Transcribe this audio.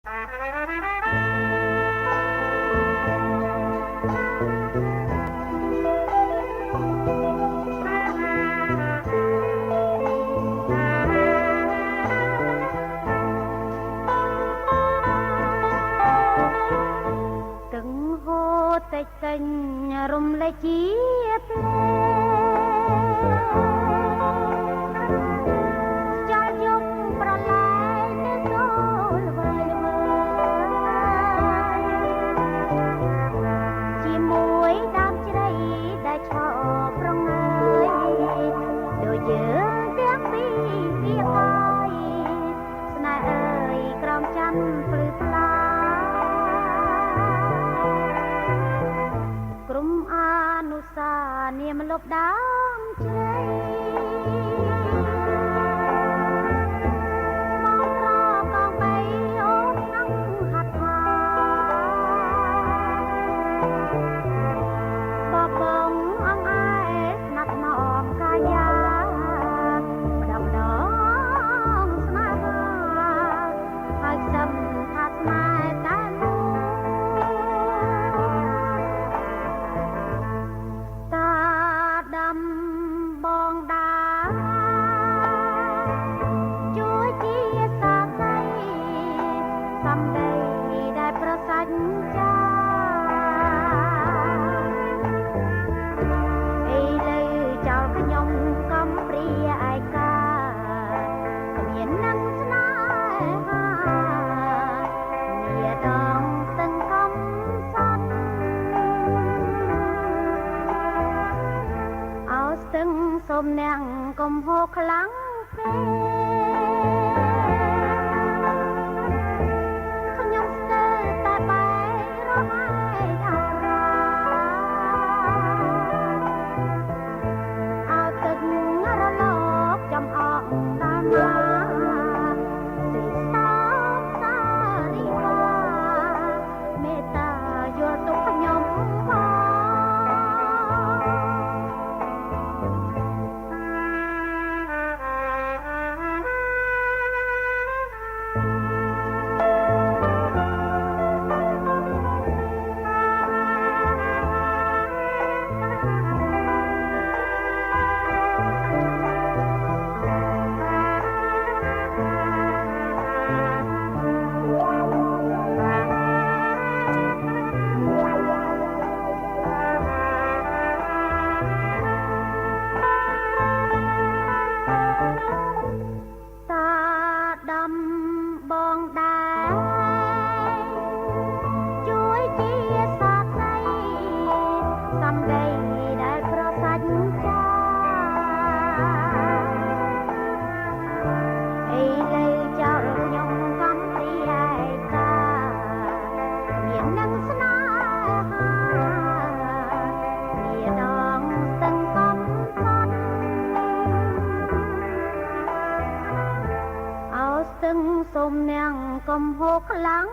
từng hô tịch tình rung lấy chiếc cho dung pra lại nước đôi vơi vơi chỉ muối đam chỉ đây đã cho prong ơi đôi dương tiếng pi ai nai ơi crom chăn phư phlaក្រុមអនុសានាមលុបដើមជ័យមកត្រកងបីអូននឹងហាត់ថាបបងអងឯស្នាប់ណងកាយាដំណងស្នេហាហើយសំថាស្នេហ៍តែបងដាជួយជាសាស្ត្រីសំដីដែលប្រសាច់ចាអីលើចោលខ្ញុំកំព្រាឯកាគ្មាននឹងស្នេហាមាដងស្ទឹងកំសត់ស្ទឹងសូមអ្នកកុំហូរខ្លាំងពេកខ្ញុំស្ទើរតែបែររហើយអារ៉ាឲ្យទឹករលកចំអកតាមណាសិសាសារីកាមេត្តាយល់ទុកខ្ញុំផងបងដែរជួយជាសាស្ត្រីសំដីដែលប្រសាច់ចាអីលើចោលខ្ញុំកំព្រាឯកាមាននឹងស្នេហាមានដងស្ទឹងកំសត់ស្ទឹងសូមអ្នកកុំហូរខ្លាំង